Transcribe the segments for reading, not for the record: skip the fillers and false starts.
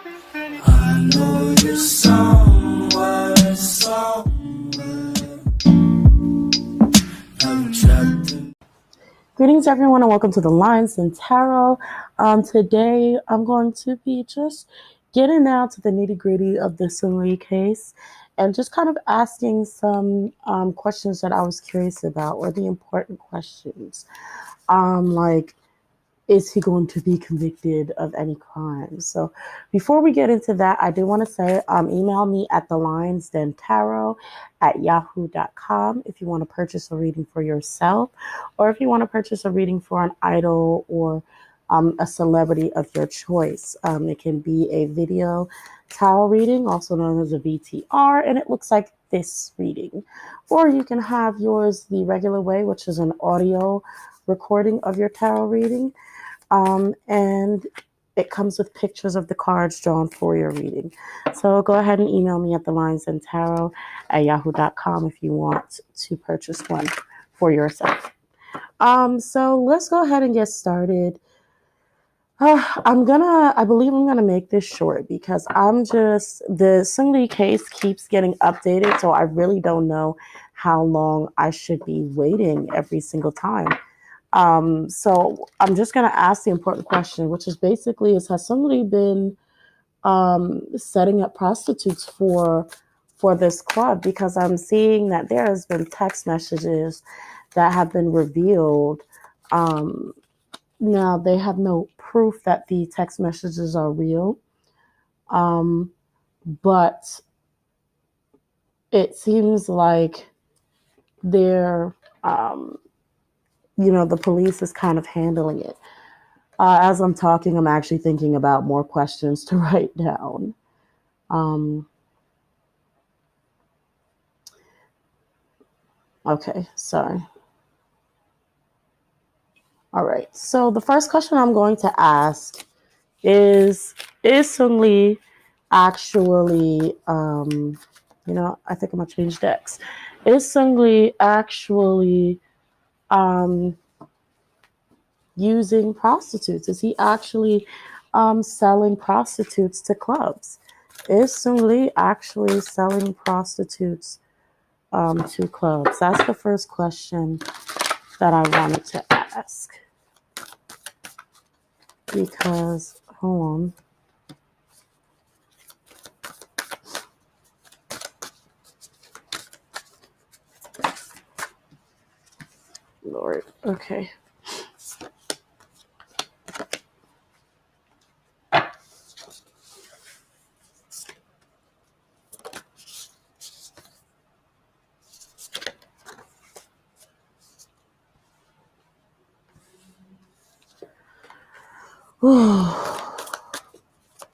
I know you're somewhere, somewhere. I'm trapped in. Greetings, everyone, and welcome to the Lines and Tarot. Today, I'm going to be just getting down to the nitty-gritty of the SeungRi case and just kind of asking some questions that I was curious about, or the important questions, like, is he going to be convicted of any crime? So before we get into that, I do want to say, email me at thelinesdentarot@yahoo.com if you want to purchase a reading for yourself, or if you want to purchase a reading for an idol or a celebrity of your choice. It can be a video tarot reading, also known as a VTR, and it looks like this reading. Or you can have yours the regular way, which is an audio recording of your tarot reading. And it comes with pictures of the cards drawn for your reading. So go ahead and email me at thelinesdentarot@yahoo.com if you want to purchase one for yourself. So let's go ahead and get started. I believe I'm gonna make this short because the SeungRi case keeps getting updated, so I really don't know how long I should be waiting every single time. So I'm just going to ask the important question, which is basically, has somebody been setting up prostitutes for this club? Because I'm seeing that there has been text messages that have been revealed. Now, they have no proof that the text messages are real, but it seems like they're the police is kind of handling it. As I'm talking, I'm actually thinking about more questions to write down. Okay, sorry. All right, so the first question I'm going to ask is SeungRi actually, I think I'm going to change decks. Is SeungRi actually using prostitutes? Is he actually selling prostitutes to clubs? Is SeungRi actually selling prostitutes to clubs? That's the first question that I wanted to ask. Because, hold on. Lord, okay.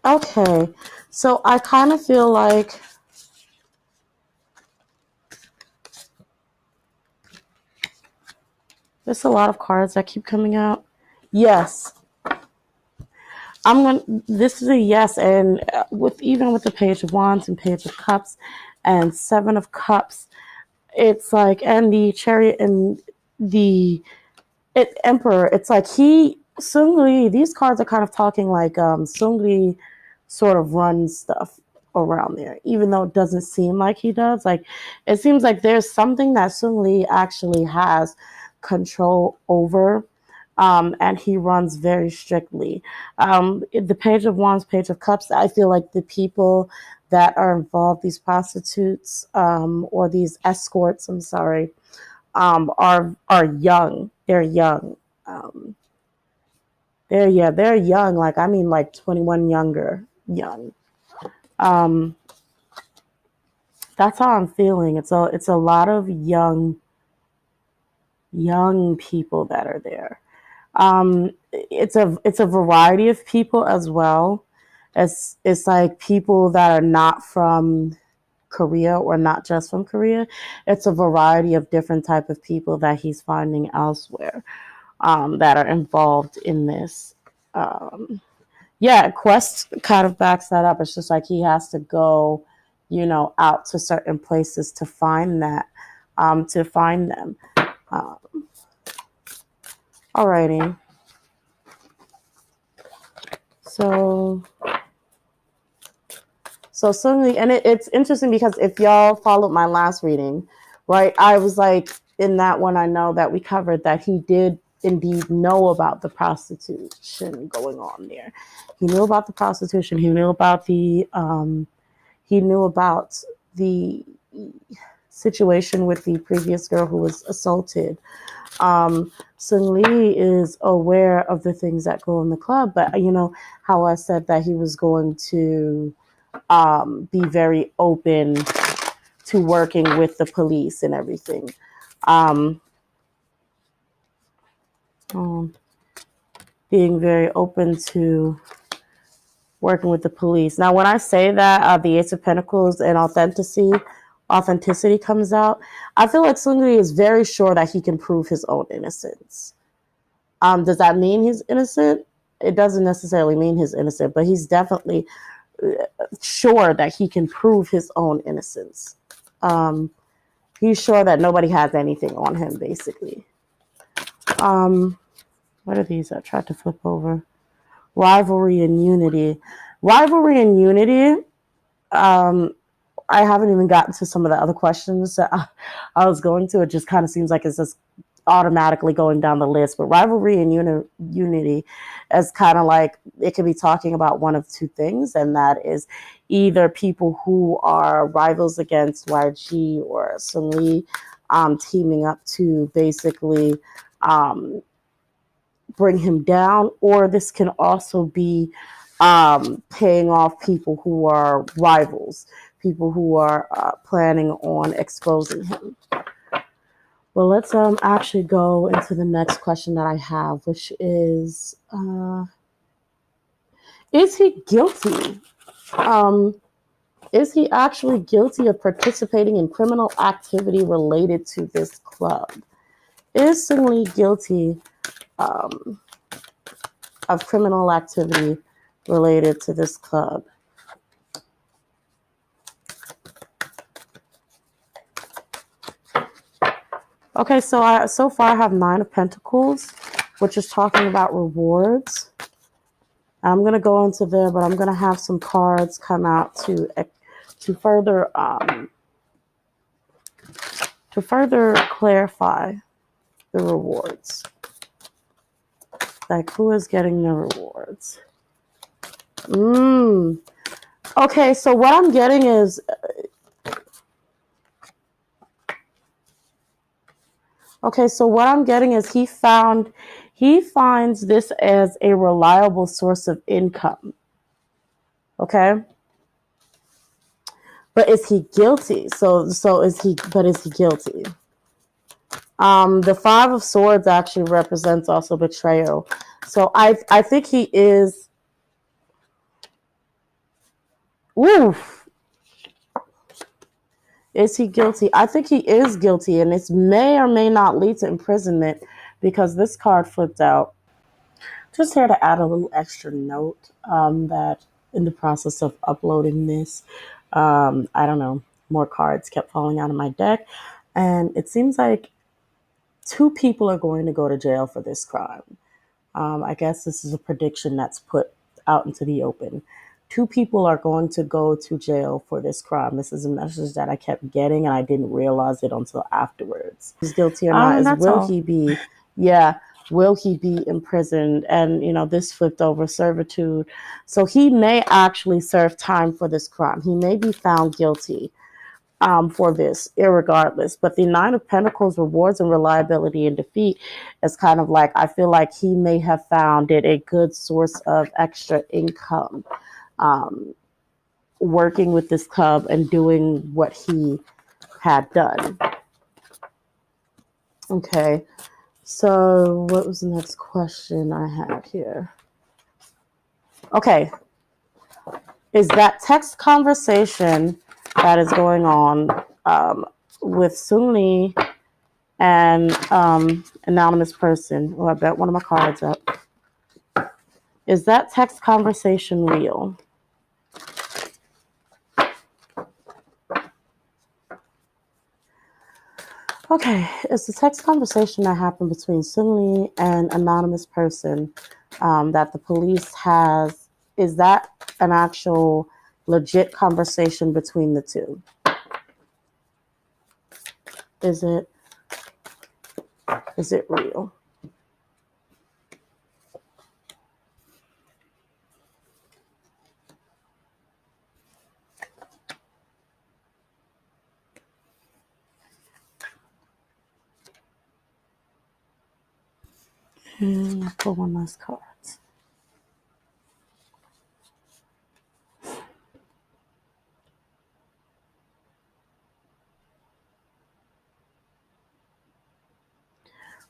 Okay, so I kind of feel like there's a lot of cards that keep coming out. Yes, this is a yes, and with the Page of Wands and Page of Cups and Seven of Cups, it's like, and the Chariot and the Emperor, it's like SeungRi, these cards are kind of talking like SeungRi sort of runs stuff around there, even though it doesn't seem like he does. Like, it seems like there's something that SeungRi actually has control over, and he runs very strictly. The Page of Wands, Page of Cups, I feel like the people that are involved, these prostitutes or these escorts, I'm sorry, are young. They're young. They're young. Like, I mean, like 21 young. That's how I'm feeling. It's a lot of young people that are there. It's a variety of people as well. It's like people that are not from Korea or not just from Korea. It's a variety of different type of people that he's finding elsewhere that are involved in this. Quest kind of backs that up. It's just like he has to go, out to certain places to find them. Alrighty. So So SeungRi, and it's interesting because if y'all followed my last reading, right, I was like, in that one, I know that we covered that he did indeed know about the prostitution going on there. He knew about the prostitution. He knew about the situation with the previous girl who was assaulted. SeungRi is aware of the things that go in the club, but you know how I said that he was going to be very open to working with the police and everything. Um, Being very open to working with the police. Now, when I say that the Ace of Pentacles and authenticity comes out, I feel like SeungRi is very sure that he can prove his own innocence. Does that mean he's innocent? It doesn't necessarily mean he's innocent, but he's definitely sure that he can prove his own innocence. He's sure that nobody has anything on him, basically. What are these? I tried to flip over. Rivalry and unity. Rivalry and unity. I haven't even gotten to some of the other questions that I was going to. It just kind of seems like it's just automatically going down the list. But rivalry and unity is kind of like, it could be talking about one of two things, and that is either people who are rivals against YG or SeungRi teaming up to basically bring him down, or this can also be paying off people who are rivals, people who are planning on exposing him. Well, let's actually go into the next question that I have, which is he guilty? Is he actually guilty of participating in criminal activity related to this club? Is SeungRi guilty of criminal activity related to this club? Okay, so far I have 9 of Pentacles, which is talking about rewards. I'm going to go into there, but I'm going to have some cards come out to further clarify the rewards. Like, who is getting the rewards? Okay, so what I'm getting is he finds this as a reliable source of income. Okay? But is he guilty? Is he guilty? The 5 of Swords actually represents also betrayal. So I think he is. Oof. Is he guilty? I think he is guilty, and this may or may not lead to imprisonment because this card flipped out. Just here to add a little extra note that in the process of uploading this, I don't know, more cards kept falling out of my deck, and it seems like 2 people are going to go to jail for this crime. I guess this is a prediction that's put out into the open. 2 people are going to go to jail for this crime. This is a message that I kept getting, and I didn't realize it until afterwards. He's guilty or not? Will he be imprisoned? And this flipped over servitude, so he may actually serve time for this crime. He may be found guilty for this, irregardless. But the 9 of Pentacles, rewards and reliability and defeat, is kind of like, I feel like he may have found it a good source of extra income, working with this club and doing what he had done. Okay, so what was the next question I had here? Okay, is that text conversation that is going on with SeungRi and anonymous person? Oh, I bet one of my cards up. Is that text conversation real? Okay, it's the text conversation that happened between SeungRi and anonymous person that the police has. Is that an actual legit conversation between the two? Is it real? And I'll pull one last card.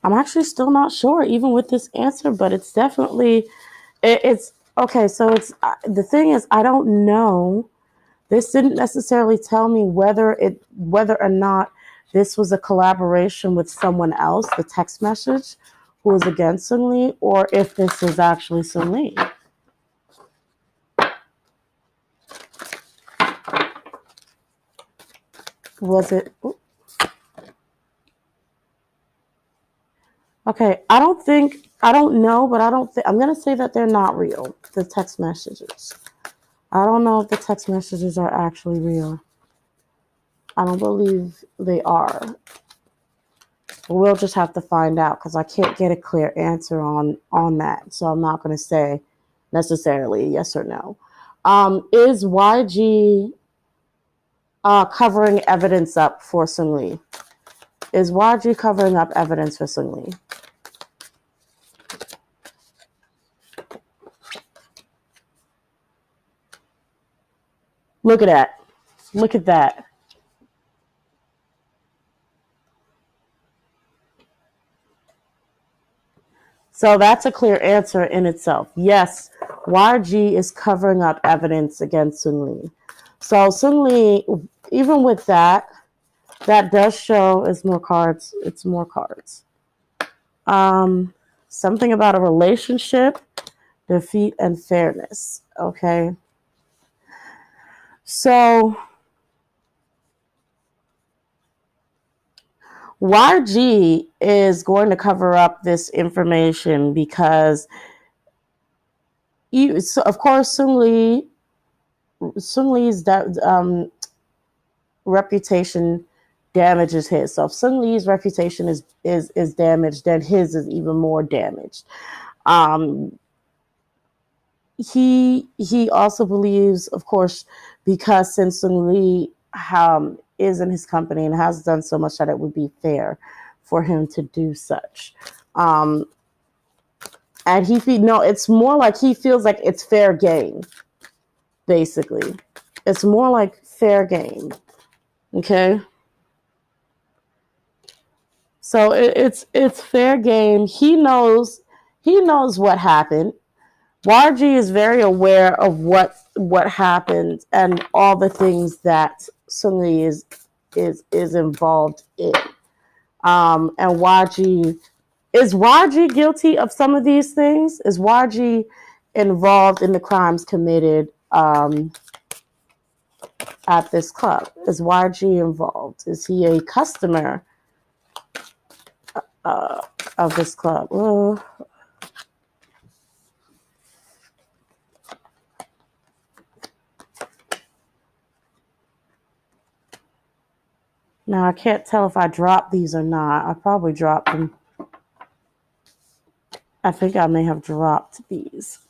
I'm actually still not sure, even with this answer, but it's definitely, it's okay. So it's the thing is, I don't know. This didn't necessarily tell me whether or not this was a collaboration with someone else, the text message, who was against SeungRi, or if this is actually SeungRi. Was it? Okay, I don't know, but I'm going to say that they're not real, the text messages. I don't know if the text messages are actually real. I don't believe they are. We'll just have to find out because I can't get a clear answer on that. So I'm not going to say necessarily yes or no. Is YG covering evidence up for SeungRi? Is YG covering up evidence for SeungRi? Look at that. Look at that. So that's a clear answer in itself. Yes, YG is covering up evidence against SeungRi. So SeungRi, even with that does show it's more cards. It's more cards. Something about a relationship, defeat, and fairness. Okay. So YG is going to cover up this information because, of course, SeungRi's reputation damages his. So if SeungRi's reputation is damaged, then his is even more damaged. He also believes, of course, because since SeungRi is in his company and has done so much, that it would be fair for him to do such. And it's more like he feels like it's fair game. Basically, it's more like fair game. Okay. So it's fair game. He knows what happened. YG is very aware of what happened and all the things that SeungRi is involved in. And is YG guilty of some of these things? Is YG involved in the crimes committed at this club? Is YG involved? Is he a customer of this club? Now, I can't tell if I dropped these or not. I probably dropped them. I think I may have dropped these.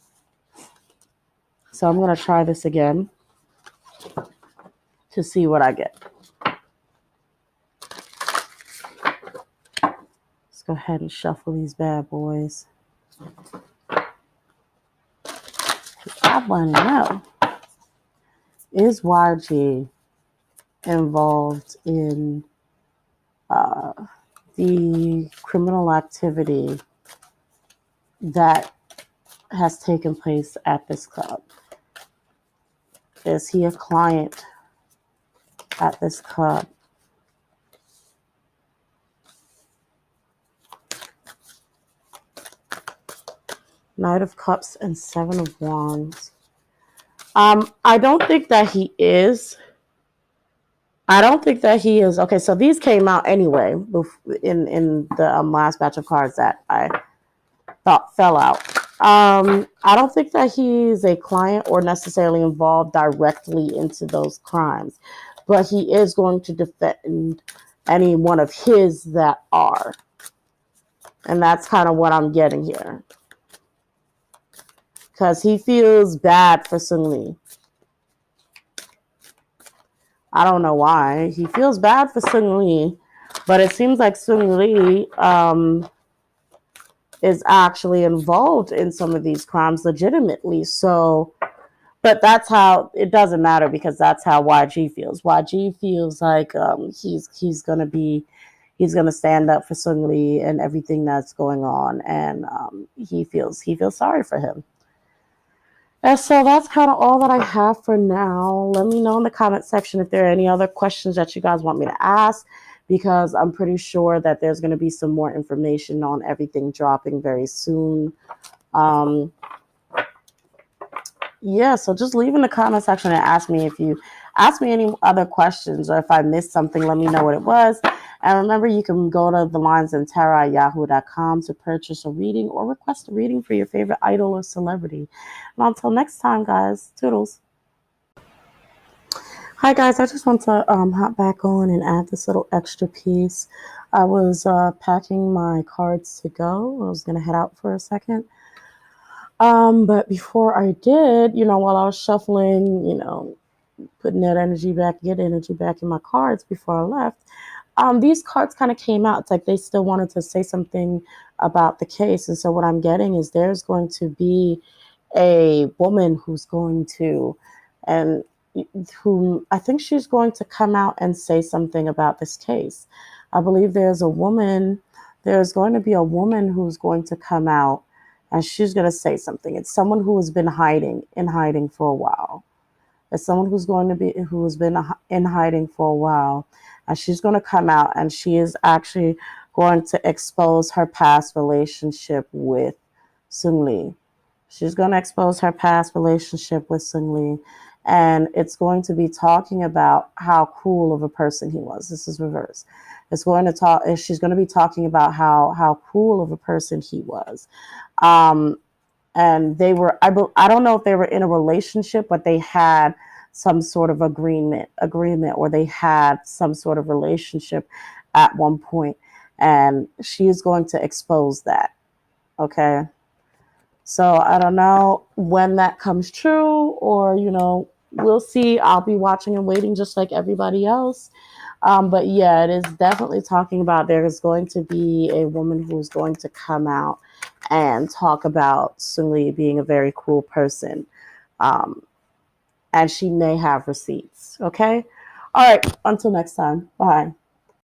So I'm going to try this again to see what I get. Let's go ahead and shuffle these bad boys. I want to know, is YG involved in the criminal activity that has taken place at this club? Is he a client at this club? Knight of Cups and Seven of Wands. I don't think that he is. Okay, so these came out anyway in the last batch of cards that I thought fell out. I don't think that he's a client or necessarily involved directly into those crimes, but he is going to defend any one of his that are. And that's kind of what I'm getting here. Because he feels bad for SeungRi. I don't know why. He feels bad for SeungRi, but it seems like SeungRi is actually involved in some of these crimes legitimately. So, but that's how it doesn't matter because that's how YG feels. YG feels like he's gonna stand up for SeungRi and everything that's going on, and he feels sorry for him. And so that's kind of all that I have for now. Let me know in the comment section if there are any other questions that you guys want me to ask, because I'm pretty sure that there's going to be some more information on everything dropping very soon. Yeah, so just leave in the comment section and ask me any other questions, or if I missed something, let me know what it was. And remember, you can go to thelinesandtarot@yahoo.com to purchase a reading or request a reading for your favorite idol or celebrity. And until next time, guys, toodles. Hi, guys. I just want to hop back on and add this little extra piece. I was packing my cards to go. I was going to head out for a second. But before I did, while I was shuffling, putting that energy back, get energy back in my cards before I left, these cards kind of came out. It's like they still wanted to say something about the case. And so what I'm getting is there's going to be a woman who's going to, and who I think she's going to come out and say something about this case. I believe there's going to be a woman who's going to come out and she's going to say something. It's someone who has been in hiding for a while. It's someone who's been in hiding for a while, and she's going to come out and she is actually going to expose her past relationship with SeungRi. She's going to expose her past relationship with SeungRi, and it's going to be talking about how cool of a person he was. This is reverse. She's going to be talking about how cool of a person he was. And they were, I don't know if they were in a relationship, but they had some sort of agreement, or they had some sort of relationship at one point, and she is going to expose that. Okay. So I don't know when that comes true, or, we'll see. I'll be watching and waiting just like everybody else. But yeah, it is definitely talking about there is going to be a woman who's going to come out and talk about SeungRi being a very cool person. And she may have receipts. Okay. All right. Until next time. Bye.